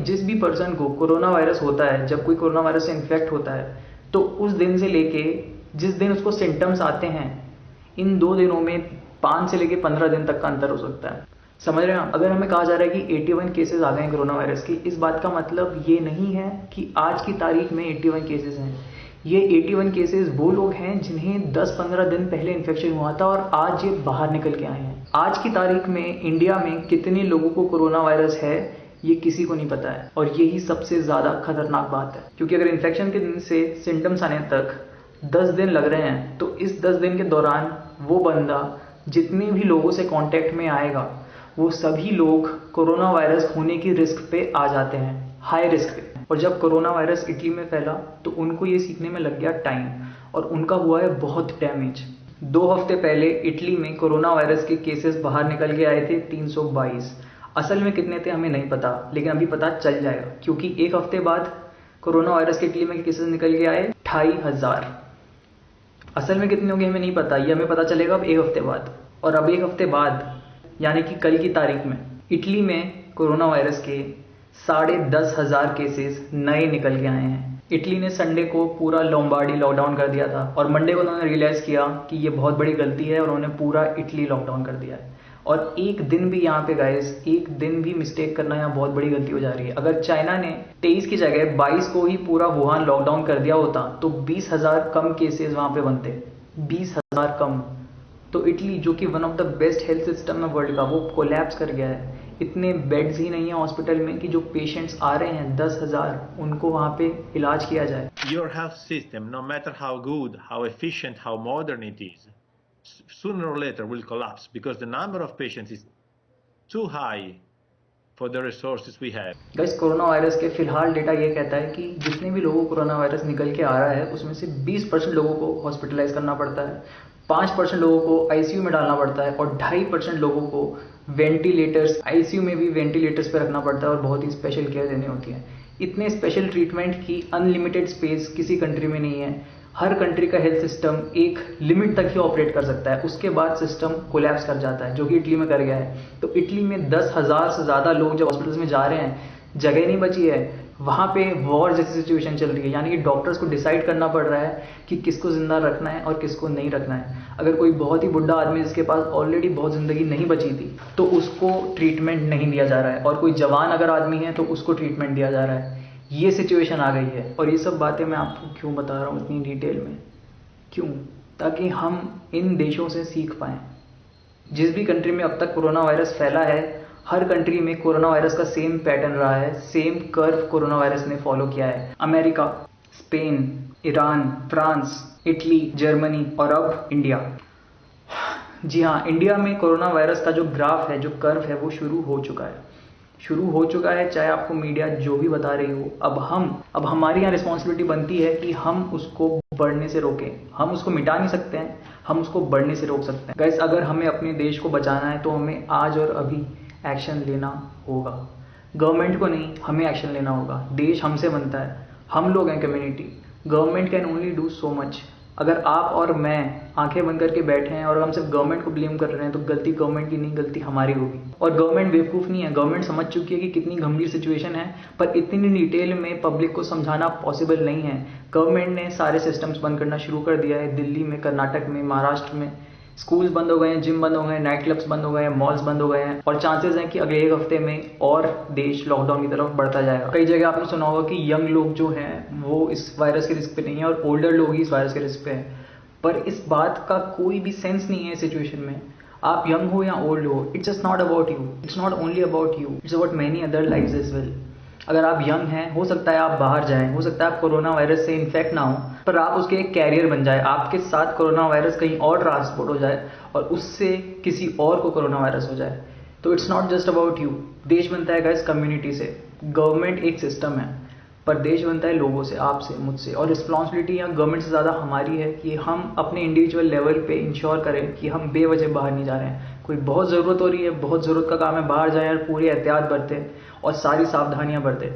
में जिस भी पर्सन को कोरोना वायरस होता है, जब कोई कोरोना वायरस से इन्फेक्ट होता है तो उस दिन से लेके जिस दिन उसको सिम्टम्स आते हैं, इन 2 दिनों में 5 से लेके 15 दिन तक का अंतर हो सकता है। समझ रहे हैं? अगर हमें कहा जा रहा है कि 81 केसेस आ गए हैं कोरोना वायरस की, इस बात का मतलब ये नहीं है कि आज की तारीख में 81 केसेस हैं। ये 81 केसेस वो लोग हैं जिन्हें 10-15 दिन पहले इन्फेक्शन हुआ था और आज ये बाहर निकल के आए हैं। आज की तारीख में इंडिया में कितने लोगों को कोरोना वायरस है ये किसी को नहीं पता है, और यही सबसे ज़्यादा खतरनाक बात है। क्योंकि अगर इन्फेक्शन के दिन से सिम्टम्स आने तक 10 दिन लग रहे हैं तो इस 10 दिन के दौरान वो बंदा जितने भी लोगों से कांटेक्ट में आएगा वो सभी लोग कोरोना वायरस होने की रिस्क पे आ जाते हैं, हाई रिस्क पे। और जब कोरोना वायरस इटली में फैला तो उनको ये सीखने में लग गया टाइम, और उनका हुआ है बहुत डैमेज। 2 हफ्ते पहले इटली में कोरोना वायरस के केसेस बाहर निकल के आए थे 322। असल में कितने थे हमें नहीं पता, लेकिन अभी पता चल जाएगा, क्योंकि 1 हफ्ते बाद कोरोना वायरस के इटली में केसेस निकल के आए 2500। असल में कितने होंगे हमें नहीं पता, ये हमें पता चलेगा अब 1 हफ्ते बाद। और अब 1 हफ्ते बाद यानी कि कल की तारीख में इटली में कोरोना वायरस के 10,500 केसेस नए निकल के आए हैं। इटली ने संडे को पूरा लोम्बार्डी लॉकडाउन कर दिया था और मंडे को उन्होंने रियलाइज़ किया कि ये बहुत बड़ी गलती है और उन्होंने पूरा इटली लॉकडाउन कर दिया है। और एक दिन भी यहाँ पे गाइस, एक दिन भी मिस्टेक करना यहाँ बहुत बड़ी गलती हो जा रही है। अगर चाइना ने 23 की जगह 22 को ही पूरा वुहान लॉकडाउन कर दिया होता तो 20,000 कम केसेस वहाँ पे बनते, 20,000 कम। तो इटली, जो कि one of the best health system है वर्ल्ड का, वो कोलैप्स कर गया है। इतने बेड्स ही नहीं है हॉस्पिटल में कि जो पेशेंट्स आ रहे हैं 10,000 उनको वहाँ पे इलाज किया जाए। Your health system, no matter how good, how efficient, how modern it is, sooner or later will collapse because the number of patients is too high for the resources we have. Guys, corona virus के फिलहाल data ये कहता है कि जितने भी लोगों को कोरोना वायरस निकल के आ रहा है उसमें से 20% लोगों को हॉस्पिटलाइज करना पड़ता है, 5% लोगों को आईसीयू में डालना पड़ता है और 2.5% लोगों को वेंटिलेटर्स, आईसीयू में भी वेंटिलेटर्स पे रखना पड़ता है और बहुत ही स्पेशल केयर देनी होती है। इतने स्पेशल ट्रीटमेंट की अनलिमिटेड स्पेस किसी कंट्री में नहीं है। हर कंट्री का हेल्थ सिस्टम एक लिमिट तक ही ऑपरेट कर सकता है, उसके बाद सिस्टम कोलैप्स कर जाता है, जो कि इटली में कर गया है। तो इटली में 10,000 से ज़्यादा लोग जब हॉस्पिटल्स में जा रहे हैं, जगह नहीं बची है, वहाँ पे वॉर जैसी सिचुएशन चल रही है, यानी कि डॉक्टर्स को डिसाइड करना पड़ रहा है कि किसको जिंदा रखना है और किसको नहीं रखना है। अगर कोई बहुत ही बुढ़ा आदमी जिसके पास ऑलरेडी बहुत ज़िंदगी नहीं बची थी तो उसको ट्रीटमेंट नहीं दिया जा रहा है, और कोई जवान अगर आदमी है तो उसको ट्रीटमेंट दिया जा रहा है। ये सिचुएशन आ गई है। और ये सब बातें मैं आपको क्यों बता रहा हूँ इतनी डिटेल में? क्यों? ताकि हम इन देशों से सीख पाएँ। जिस भी कंट्री में अब तक कोरोना वायरस फैला है, हर कंट्री में कोरोना वायरस का सेम पैटर्न रहा है, सेम कर्व कोरोना वायरस ने फॉलो किया है। America, Spain, Iran, France, Italy, Germany और अब इंडिया। जी हाँ, इंडिया में कोरोना वायरस का जो ग्राफ है, जो कर्व है, वो शुरू हो चुका है, चाहे आपको मीडिया जो भी बता रही हो। अब हमारी यहाँ रिस्पॉन्सिबिलिटी बनती है कि हम उसको बढ़ने से रोकें। हम उसको मिटा नहीं सकते हैं, हम उसको बढ़ने से रोक सकते हैं। गाइस, अगर हमें अपने देश को बचाना है तो हमें आज और अभी एक्शन लेना होगा। गवर्नमेंट को नहीं, हमें एक्शन लेना होगा। देश हमसे बनता है, हम लोग हैं community. Government can only do so much. अगर आप और मैं आंखें बंद करके बैठे हैं और हम सिर्फ गवर्नमेंट को ब्लेम कर रहे हैं तो गलती गवर्नमेंट की नहीं, गलती हमारी होगी। और गवर्नमेंट बेवकूफ़ नहीं है, गवर्नमेंट समझ चुकी है कि कितनी गंभीर सिचुएशन है, पर इतनी डिटेल में पब्लिक को समझाना पॉसिबल नहीं है। गवर्नमेंट ने सारे सिस्टम्स बंद करना शुरू कर दिया है। दिल्ली में, कर्नाटक में, महाराष्ट्र में स्कूल्स बंद हो गए हैं, जिम बंद हो गए हैं, नाइट क्लब्स बंद हो गए हैं, मॉल्स बंद हो गए हैं, और चांसेस हैं कि अगले 1 हफ्ते में और देश लॉकडाउन की तरफ बढ़ता जाएगा। कई जगह आपने सुना होगा कि यंग लोग जो हैं वो इस वायरस के रिस्क पे नहीं है और ओल्डर लोग ही इस वायरस के रिस्क पे हैं। पर इस बात का कोई भी सेंस नहीं है सिचुएशन में। आप यंग हो या ओल्ड हो, it's just not about you, it's not only about you, it's about many other lives as well. अगर आप यंग हैं, हो सकता है आप बाहर जाएं, हो सकता है आप कोरोना वायरस से इन्फेक्ट ना हो, पर आप उसके एक कैरियर बन जाए, आपके साथ कोरोना वायरस कहीं और ट्रांसपोर्ट हो जाए और उससे किसी और को कोरोना वायरस हो जाए। तो it's not just about you. देश बनता है गाइस कम्युनिटी से। गवर्नमेंट एक सिस्टम है, पर देश बनता है लोगों से, आपसे, मुझसे। और रिस्पॉन्सिबिलिटी यहाँ गवर्नमेंट से ज़्यादा हमारी है कि हम अपने इंडिविजुअल लेवल पे इंश्योर करें कि हम बेवजह बाहर नहीं जा रहे हैं। कोई बहुत ज़रूरत हो रही है, बहुत ज़रूरत का काम है, बाहर जाएं और पूरी एहतियात बरतें और सारी सावधानियाँ बरतें।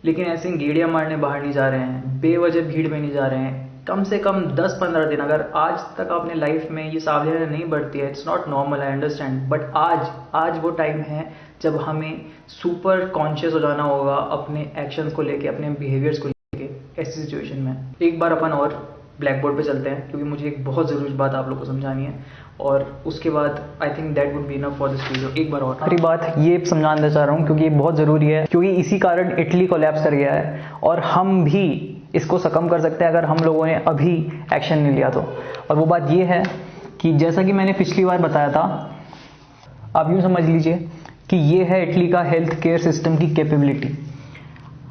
लेकिन ऐसे गेड़ियाँ मारने बाहर नहीं जा रहे हैं, बेवजह भीड़ में नहीं जा रहे हैं, कम से कम 10-15 दिन, अगर आज तक आपने लाइफ में ये सावधानी नहीं बरती है, it's not normal, I understand, but आज वो टाइम है जब हमें सुपर कॉन्शियस हो जाना होगा अपने एक्शंस को लेके, अपने बिहेवियर्स को लेके ऐसी सिचुएशन में। एक बार अपन और ब्लैक बोर्ड पे चलते हैं, क्योंकि मुझे एक बहुत ज़रूरी बात आप लोग को समझानी है, और उसके बाद I think that would be enough for this video. एक बार और आखिरी बात ये समझाना चाह रहा हूँ, क्योंकि ये बहुत ज़रूरी है, क्योंकि इसी कारण इटली कोलैप्स कर गया है और हम भी इसको सकम कर सकते हैं अगर हम लोगों ने अभी एक्शन नहीं लिया तो। और वो बात ये है कि जैसा कि मैंने पिछली बार बताया था, आप यूँ समझ लीजिए कि ये है इटली का हेल्थ केयर सिस्टम की कैपेबिलिटी,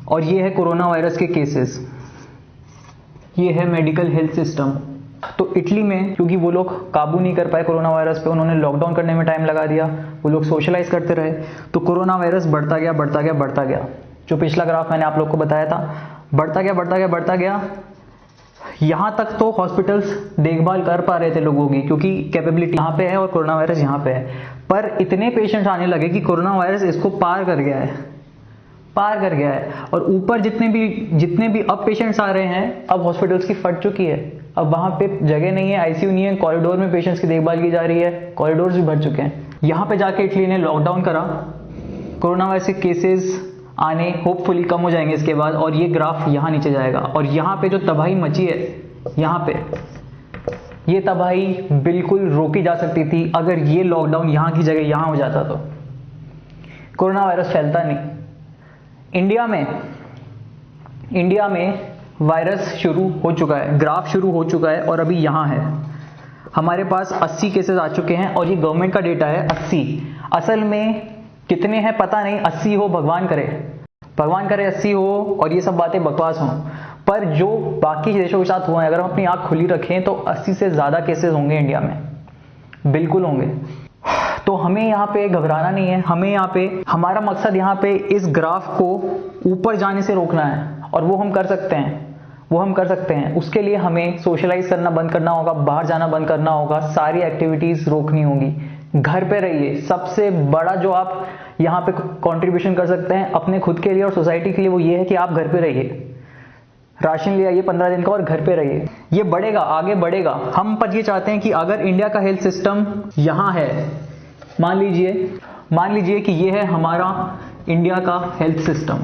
और ये है कोरोना वायरस के केसेस, ये है मेडिकल हेल्थ सिस्टम। तो इटली में क्योंकि वो लोग काबू नहीं कर पाए कोरोना वायरस पे, उन्होंने लॉकडाउन करने में टाइम लगा दिया, वो लोग सोशलाइज करते रहे, तो कोरोना वायरस बढ़ता गया। जो पिछला ग्राफ मैंने आप लोग को बताया था, बढ़ता गया। यहाँ तक तो हॉस्पिटल्स देखभाल कर पा रहे थे लोगों की, क्योंकि कैपेबिलिटी यहाँ पे है और कोरोना वायरस यहाँ पे है, पर इतने पेशेंट्स आने लगे कि कोरोना वायरस इसको पार कर गया है। और ऊपर जितने भी अब पेशेंट्स आ रहे हैं, अब हॉस्पिटल्स की फट चुकी है, अब वहाँ पे जगह नहीं है, आईसीयू नहीं है, कॉरिडोर में पेशेंट्स की देखभाल की जा रही है, कॉरिडोर्स भी भर चुके हैं। यहाँ पे जाके इटली ने लॉकडाउन करा, कोरोना वायरस के केसेस आने होपफुली कम हो जाएंगे इसके बाद, और ये ग्राफ यहाँ नीचे जाएगा। और यहाँ पे जो तबाही मची है, यहाँ पे ये तबाही बिल्कुल रोकी जा सकती थी अगर ये लॉकडाउन यहाँ की जगह यहाँ हो जाता तो कोरोना वायरस फैलता नहीं। इंडिया में वायरस शुरू हो चुका है, ग्राफ शुरू हो चुका है, और अभी यहाँ है, हमारे पास 80 केसेस आ चुके हैं, और ये गवर्नमेंट का डेटा है 80। असल में कितने हैं पता नहीं, 80 हो, भगवान करे 80 हो और ये सब बातें बकवास हों, पर जो बाकी देशों के साथ हुआ है, अगर हम अपनी आंख खुली रखें तो 80 से ज़्यादा केसेस होंगे इंडिया में, बिल्कुल होंगे। तो हमें यहाँ पे घबराना नहीं है, हमें यहाँ पे हमारा मकसद यहाँ पे इस ग्राफ को ऊपर जाने से रोकना है, और वो हम कर सकते हैं। उसके लिए हमें सोशलाइज करना बंद करना होगा, बाहर जाना बंद करना होगा, सारी एक्टिविटीज रोकनी होगी, घर पे रहिए। सबसे बड़ा जो आप यहाँ पे कंट्रीब्यूशन कर सकते हैं अपने खुद के लिए और सोसाइटी के लिए, वो ये है कि आप घर पे रहिए, राशन ले आइए 15 दिन का और घर पे रहिए। ये बढ़ेगा, आगे बढ़ेगा। हम पर ये चाहते हैं कि अगर इंडिया का हेल्थ सिस्टम यहाँ है, मान लीजिए कि ये है हमारा इंडिया का हेल्थ सिस्टम,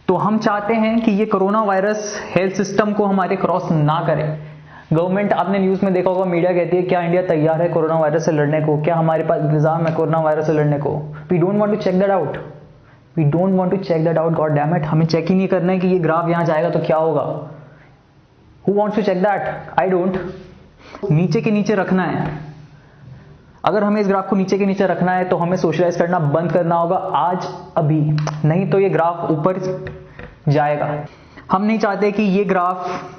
तो हम चाहते हैं कि ये कोरोना वायरस हेल्थ सिस्टम को हमारे क्रॉस ना करे। गवर्नमेंट, आपने न्यूज में देखा होगा, मीडिया कहती है क्या इंडिया तैयार है कोरोना वायरस से लड़ने को, क्या हमारे पास इंतजाम है कोरोना वायरस से लड़ने को। We don't want to check that out, god damn it. हमें चेक ही नहीं करना है कि ये ग्राफ यहां जाएगा तो क्या होगा। Who wants to check that? I don't. नीचे के नीचे रखना है। अगर हमें इस ग्राफ को नीचे के नीचे रखना है तो हमें सोशलाइज करना बंद करना होगा आज, अभी, नहीं तो ये ग्राफ ऊपर जाएगा। हम नहीं चाहते कि ये ग्राफ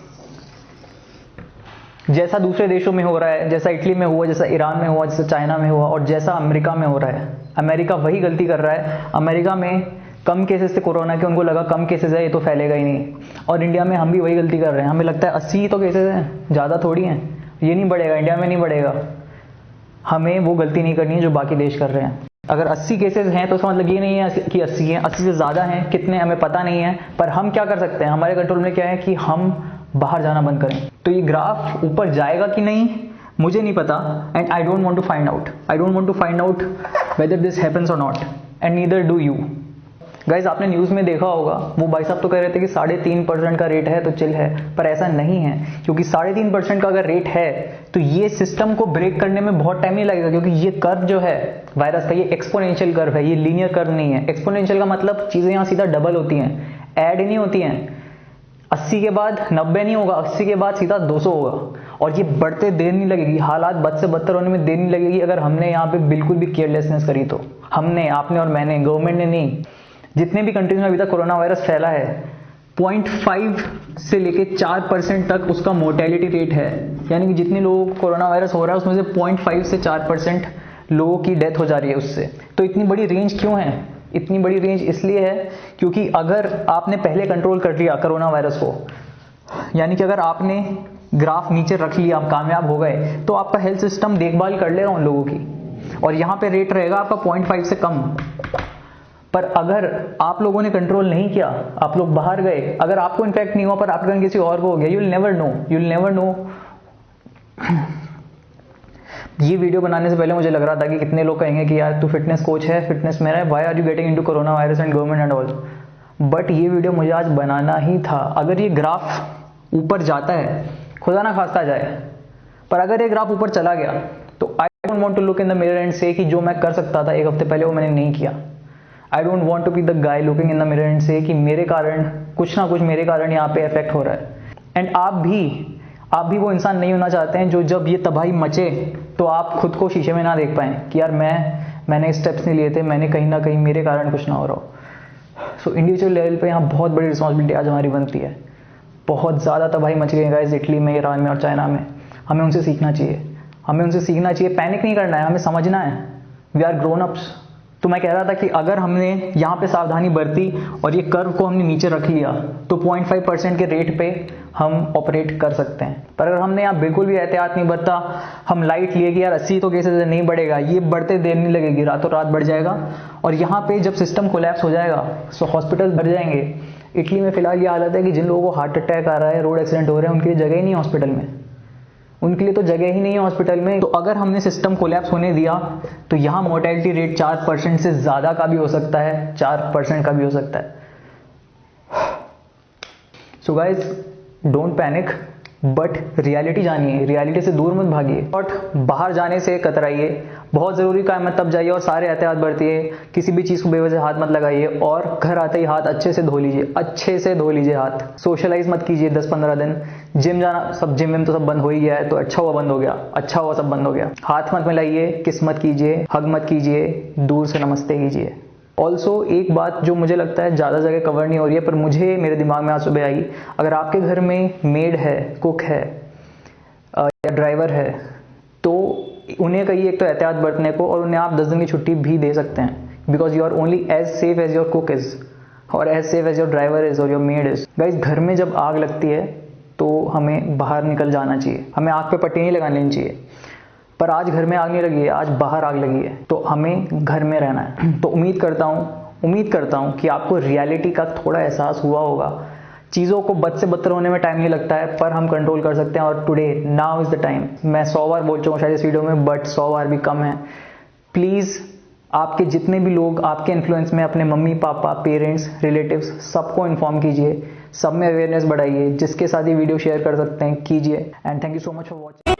जैसा दूसरे देशों में हो रहा है, जैसा इटली में हुआ, जैसा ईरान में हुआ, जैसा चाइना में हुआ, और जैसा अमेरिका में हो रहा है। अमेरिका वही गलती कर रहा है। अमेरिका में कम केसेस थे कोरोना के, उनको लगा कम केसेस है, ये तो फैलेगा ही नहीं। और इंडिया में हम भी वही गलती कर रहे हैं, हमें लगता है 80 ही तो केसेस हैं, ज़्यादा थोड़ी हैं, ये नहीं बढ़ेगा, इंडिया में नहीं बढ़ेगा। हमें वो गलती नहीं करनी है जो बाकी देश कर रहे हैं। अगर 80 केसेस हैं तो इसका मतलब ये नहीं है कि 80 हैं, 80 से ज़्यादा हैं, कितने हमें पता नहीं है, पर हम क्या कर सकते हैं, हमारे कंट्रोल में क्या है कि हम बाहर जाना बंद करें। तो ये ग्राफ ऊपर जाएगा कि नहीं मुझे नहीं पता, and I don't want to find out whether this happens और not, and neither do you guys. आपने न्यूज़ में देखा होगा, वो भाई साहब तो कह रहे थे कि 3.5% का रेट है तो चिल है, पर ऐसा नहीं है, क्योंकि 3.5% का अगर रेट है तो ये सिस्टम को ब्रेक करने में बहुत टाइम नहीं लगेगा, क्योंकि ये कर्व जो है वायरस का, ये एक्सपोनेंशियल कर्व है, ये लीनियर कर्व नहीं है। एक्सपोनेंशियल का मतलब चीज़ें यहाँ सीधा डबल होती हैं, ऐड नहीं होती हैं। 80 के बाद 90 नहीं होगा, 80 के बाद सीधा 200 होगा, और ये बढ़ते देर नहीं लगेगी, हालात बद से बदतर होने में देर नहीं लगेगी अगर हमने यहाँ पे बिल्कुल भी केयरलेसनेस करी तो। हमने, आपने और मैंने, गवर्नमेंट ने नहीं। जितने भी कंट्रीज में अभी तक कोरोना वायरस फैला है, 0.5 से लेके 4% तक उसका मोर्टेलिटी रेट है, यानी कि जितने लोगों को कोरोना वायरस हो रहा है उसमें से 0.5 से 4% लोगों की डेथ हो जा रही है उससे। तो इतनी बड़ी रेंज क्यों है? इतनी बड़ी रेंज इसलिए है क्योंकि अगर आपने पहले कंट्रोल कर लिया कोरोना वायरस को, यानी कि अगर आपने ग्राफ नीचे रख लिया, आप कामयाब हो गए, तो आपका हेल्थ सिस्टम देखभाल कर लेगा उन लोगों की, और यहाँ पे रेट रहेगा आपका 0.5 से कम। पर अगर आप लोगों ने कंट्रोल नहीं किया, आप लोग बाहर गए, अगर आपको इन्फेक्ट नहीं हुआ पर आपके किसी और को हो गया, you'll never know। ये वीडियो बनाने से पहले मुझे लग रहा था कि कितने लोग कहेंगे कि यार तू फिटनेस कोच है, फिटनेस में है, why are you getting into corona virus and government and all. But ये वीडियो मुझे आज बनाना ही था। अगर ये ग्राफ ऊपर जाता है, खुदा ना खास्ता जाए, पर अगर ये ग्राफ ऊपर चला गया तो I don't want to look in the mirror and say कि जो मैं कर सकता था एक हफ्ते पहले वो मैंने नहीं किया। I don't want to be the guy looking in the mirror and say कि मेरे कारण कुछ ना कुछ मेरे कारण यहाँ पे इफेक्ट हो रहा है। एंड आप भी वो इंसान नहीं होना चाहते हैं जो जब ये तबाही मचे तो आप खुद को शीशे में ना देख पाएं कि यार मैंने स्टेप्स नहीं लिए थे, मैंने कहीं ना कहीं मेरे कारण कुछ ना हो रहा हो। सो इंडिविजुअल लेवल पे यहाँ बहुत बड़ी रिस्पॉन्सिबिलिटी आज हमारी बनती है। बहुत ज़्यादा तबाही मच गई है गाइस, इटली में, ईरान में और चाइना में। हमें उनसे सीखना चाहिए, पैनिक नहीं करना है, हमें समझना है, वी आर ग्रोन अप्स। तो मैं कह रहा था कि अगर हमने यहाँ पे सावधानी बरती और ये कर्व को हमने नीचे रख लिया तो 0.5% के रेट पे हम ऑपरेट कर सकते हैं। पर अगर हमने यहाँ बिल्कुल भी एहतियात नहीं बरता, हम लाइट लिए कि यार 80 तो केसेस नहीं बढ़ेगा, ये बढ़ते देर नहीं लगेगी, रातों रात बढ़ जाएगा, और यहाँ पे जब सिस्टम कोलैप्स हो जाएगा तो हॉस्पिटल भर जाएंगे। इटली में फिलहाल ये हालत है कि जिन लोगों को हार्ट अटैक आ रहा है, रोड एक्सीडेंट हो रहे हैं, उनके लिए जगह ही नहीं है हॉस्पिटल में, उनके लिए तो जगह ही नहीं है हॉस्पिटल में। तो अगर हमने सिस्टम कोलैप्स होने दिया तो यहाँ मोर्टेलिटी रेट 4% से ज़्यादा का भी हो सकता है, 4% का भी हो सकता है। So guys don't panic, but reality जानिए, रियलिटी से दूर मत भागिए, बट बाहर जाने से कतराइए। बहुत ज़रूरी काम है तब जाइए और सारे एहतियात बरतिए, किसी भी चीज़ को बेवजह हाथ मत लगाइए, और घर आते ही हाथ अच्छे से धो लीजिए, हाथ। सोशलाइज मत कीजिए 10-15 दिन। जिम जाना, सब जिम तो सब बंद हो ही गया है, तो अच्छा हुआ सब बंद हो गया। हाथ मत मिलाइए, किस मत कीजिए, हग मत कीजिए, दूर से नमस्ते कीजिए। ऑल्सो एक बात जो मुझे लगता है ज़्यादा जगह कवर नहीं हो रही है, पर मुझे मेरे दिमाग में आज सुबह आई, अगर आपके घर में मेड है, कुक है या ड्राइवर है, तो उन्हें कहिए एक तो एहतियात बरतने को, और उन्हें आप 10 दिन की छुट्टी भी दे सकते हैं, because you are only as safe as your cook is और as safe as your driver is और योर मेड इज़। गाइस, घर में जब आग लगती है तो हमें बाहर निकल जाना चाहिए, हमें आग पे पट्टी नहीं लगानी चाहिए। पर आज घर में आग नहीं लगी है, आज बाहर आग लगी है, तो हमें घर में रहना है। तो उम्मीद करता हूँ कि आपको रियलिटी का थोड़ा एहसास हुआ होगा। चीज़ों को बद से बदतर होने में टाइम नहीं लगता है, पर हम कंट्रोल कर सकते हैं, और today now is the time. मैं 100 बार बोल चुका हूँ शायद इस वीडियो में, बट 100 बार भी कम है। प्लीज़ आपके जितने भी लोग आपके इन्फ्लुएंस में, अपने मम्मी पापा, पेरेंट्स, रिलेटिव्स, सबको इन्फॉर्म कीजिए, सब में अवेयरनेस बढ़ाइए। जिसके साथ ये वीडियो शेयर कर सकते हैं कीजिए। And thank you so much for watching.